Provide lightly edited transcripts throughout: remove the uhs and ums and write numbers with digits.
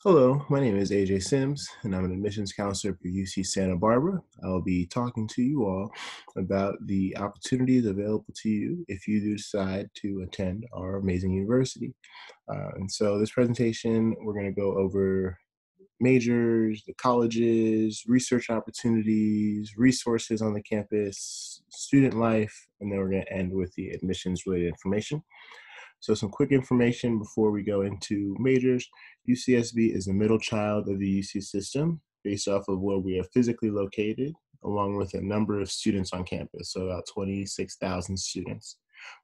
Hello, my name is AJ Sims, and I'm an admissions counselor for UC Santa Barbara. I'll be talking to you all about the opportunities available to you if you do decide to attend our amazing university. And so this presentation, we're going to go over majors, the colleges, research opportunities, resources on the campus, student life, and then we're going to end with the admissions related information. So some quick information before we go into majors. UCSB is the middle child of the UC system based off of where we are physically located, along with a number of students on campus, so about 26,000 students.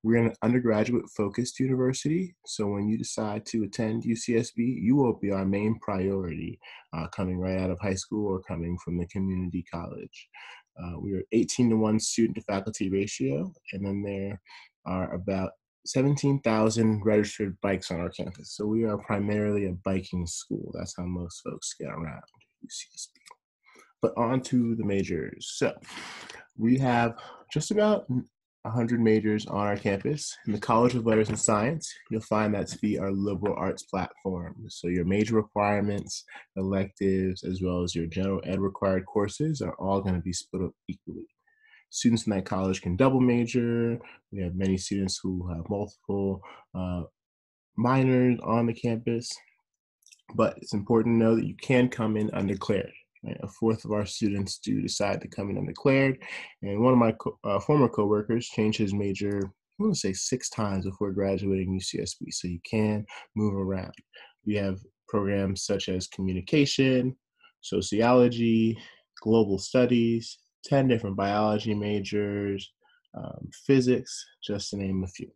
We're an undergraduate focused university, so when you decide to attend UCSB, you will be our main priority coming right out of high school or coming from the community college. We are 18-to-1 student to faculty ratio, and then there are about 17,000 registered bikes on our campus. So we are primarily a biking school. That's how most folks get around UCSB. But on to the majors. So we have just about 100 majors on our campus. In the College of Letters and Science, you'll find that to be our liberal arts platform. So your major requirements, electives, as well as your general ed required courses are all going to be split up equally. Students in that college can double major. We have many students who have multiple minors on the campus, but it's important to know that you can come in undeclared. Right? A fourth of our students do decide to come in undeclared, and one of my former coworkers changed his major, I want to say 6 times before graduating UCSB, so you can move around. We have programs such as communication, sociology, global studies, 10 different biology majors, physics, just to name a few.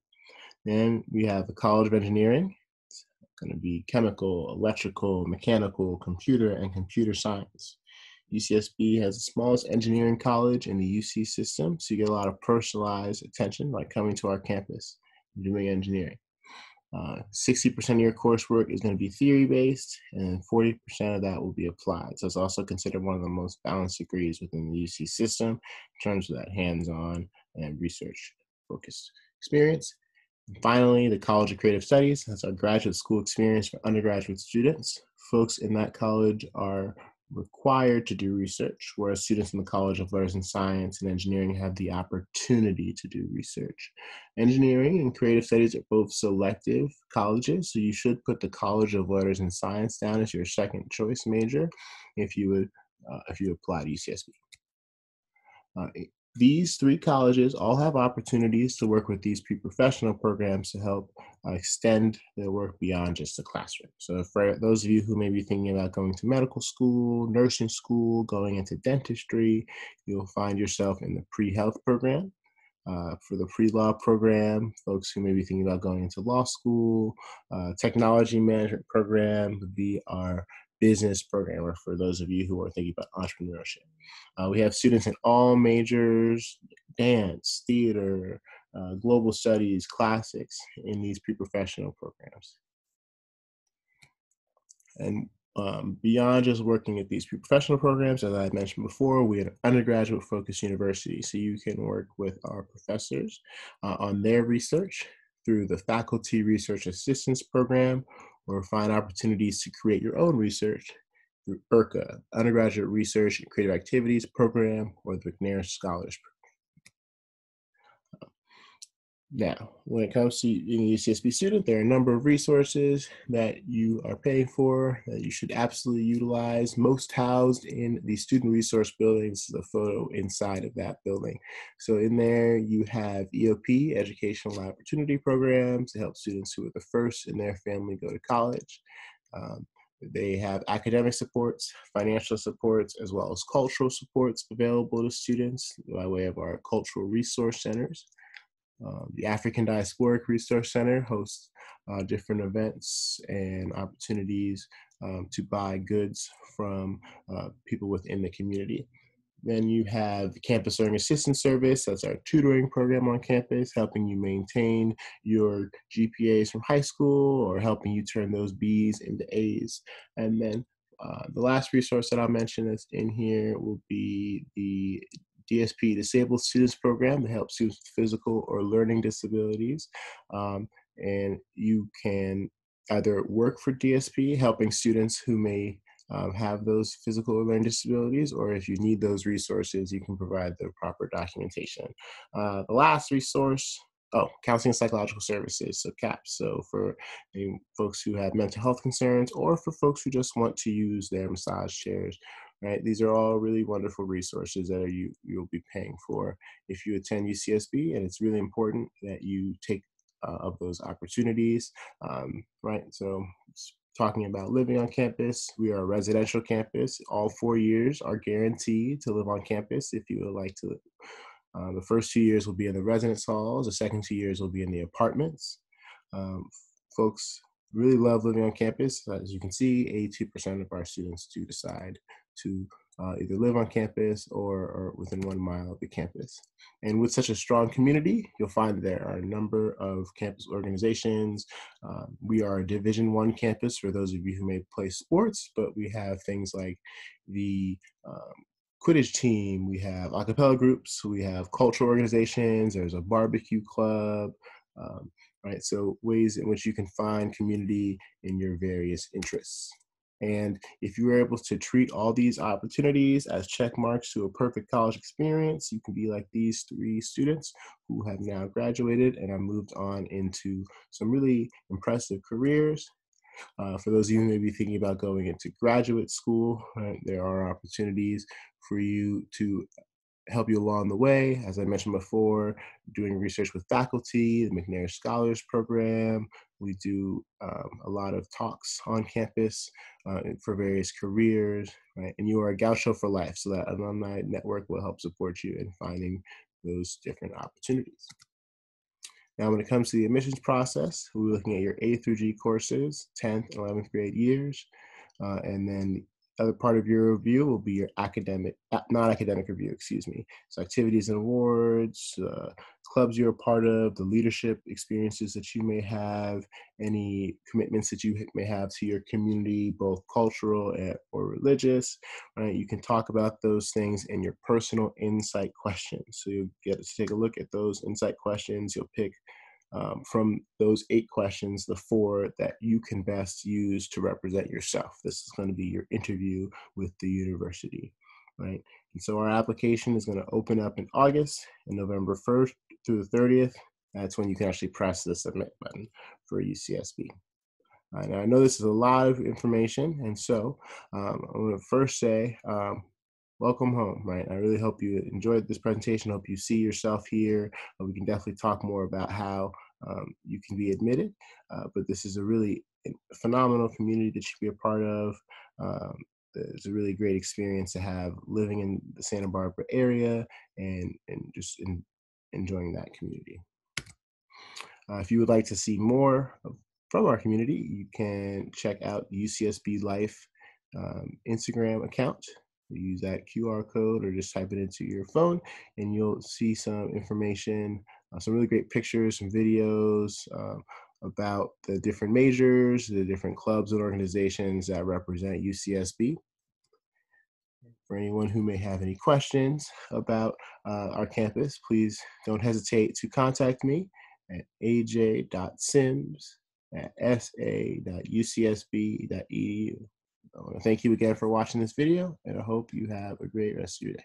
Then we have the College of Engineering. It's going to be chemical, electrical, mechanical, computer, and computer science. UCSB has the smallest engineering college in the UC system, so you get a lot of personalized attention, like coming to our campus and doing engineering. 60% of your coursework is going to be theory-based, and 40% of that will be applied. So it's also considered one of the most balanced degrees within the UC system in terms of that hands-on and research-focused experience. And finally, the College of Creative Studies. That's our graduate school experience for undergraduate students. Folks in that college are required to do research, whereas students in the College of Letters and Science and Engineering have the opportunity to do research. Engineering and Creative Studies are both selective colleges, so you should put the College of Letters and Science down as your second choice major if you apply to UCSB. These 3 colleges all have opportunities to work with these pre-professional programs to help extend their work beyond just the classroom. So for those of you who may be thinking about going to medical school, nursing school, going into dentistry, you'll find yourself in the pre-health program. For the pre-law program, folks who may be thinking about going into law school, technology management program would be our business program, or for those of you who are thinking about entrepreneurship. We have students in all majors, dance, theater, global studies, classics in these pre-professional programs. And beyond just working at these pre-professional programs, as I mentioned before, we are an undergraduate focused university. So you can work with our professors on their research through the Faculty Research Assistance Program, or find opportunities to create your own research through IRCA, Undergraduate Research and Creative Activities Program, or the McNair Scholars Program. Now, when it comes to being a UCSB student, there are a number of resources that you are paying for that you should absolutely utilize, most housed in the student resource building. This is a photo inside of that building. So in there, you have EOP, Educational Opportunity Programs, to help students who are the first in their family go to college. They have academic supports, financial supports, as well as cultural supports available to students by way of our cultural resource centers. The African Diasporic Resource Center hosts different events and opportunities to buy goods from people within the community. Then you have the Campus Learning Assistance Service. That's our tutoring program on campus, helping you maintain your GPAs from high school or helping you turn those Bs into As. And then the last resource that I'll mention that's in here will be the DSP, Disabled Students Program, to help students with physical or learning disabilities. And you can either work for DSP, helping students who may have those physical or learning disabilities, or if you need those resources, you can provide the proper documentation. The last resource, counseling and psychological services, so CAPS. So for folks who have mental health concerns, or for folks who just want to use their massage chairs, right? These are all really wonderful resources that you'll be paying for if you attend UCSB, and it's really important that you take of those opportunities, right? So talking about living on campus, we are a residential campus. All 4 years are guaranteed to live on campus if you would like to. The first 2 years will be in the residence halls. The second 2 years will be in the apartments. Folks really love living on campus. As you can see, 82% of our students do decide to either live on campus or within 1 mile of the campus. And with such a strong community, you'll find there are a number of campus organizations. We are a Division I campus for those of you who may play sports, but we have things like the Quidditch team, we have a cappella groups, we have cultural organizations, there's a barbecue club, right? So ways in which you can find community in your various interests. And if you were able to treat all these opportunities as check marks to a perfect college experience, you can be like these 3 students who have now graduated and have moved on into some really impressive careers. For those of you who may be thinking about going into graduate school, right, there are opportunities for you to help you along the way. As I mentioned before, doing research with faculty, the McNair Scholars Program. We do a lot of talks on campus for various careers, right? And you are a Gaucho for life, so that alumni network will help support you in finding those different opportunities. Now, when it comes to the admissions process, we're looking at your A through G courses, 10th, 11th grade years, and then the other part of your review will be your non-academic review, excuse me. So activities and awards, clubs you're a part of, the leadership experiences that you may have, any commitments that you may have to your community, both cultural or religious, right? You can talk about those things in your personal insight questions. So you'll get to take a look at those insight questions. You'll pick from those 8 questions, the 4 that you can best use to represent yourself. This is going to be your interview with the university, right? And so our application is going to open up in August, and November 1st through the 30th. That's when you can actually press the submit button for UCSB. Now, I know this is a lot of information, and so I'm going to first say, welcome home, right? I really hope you enjoyed this presentation. Hope you see yourself here. We can definitely talk more about how you can be admitted, but this is a really phenomenal community that you should be a part of. It's a really great experience to have living in the Santa Barbara area and just enjoying that community. If you would like to see more from our community, you can check out UCSB Life Instagram account. You use that QR code or just type it into your phone and you'll see some information, some really great pictures, some videos about the different majors, the different clubs and organizations that represent UCSB. For anyone who may have any questions about our campus, please don't hesitate to contact me at aj.sims@sa.ucsb.edu. I want to thank you again for watching this video, and I hope you have a great rest of your day.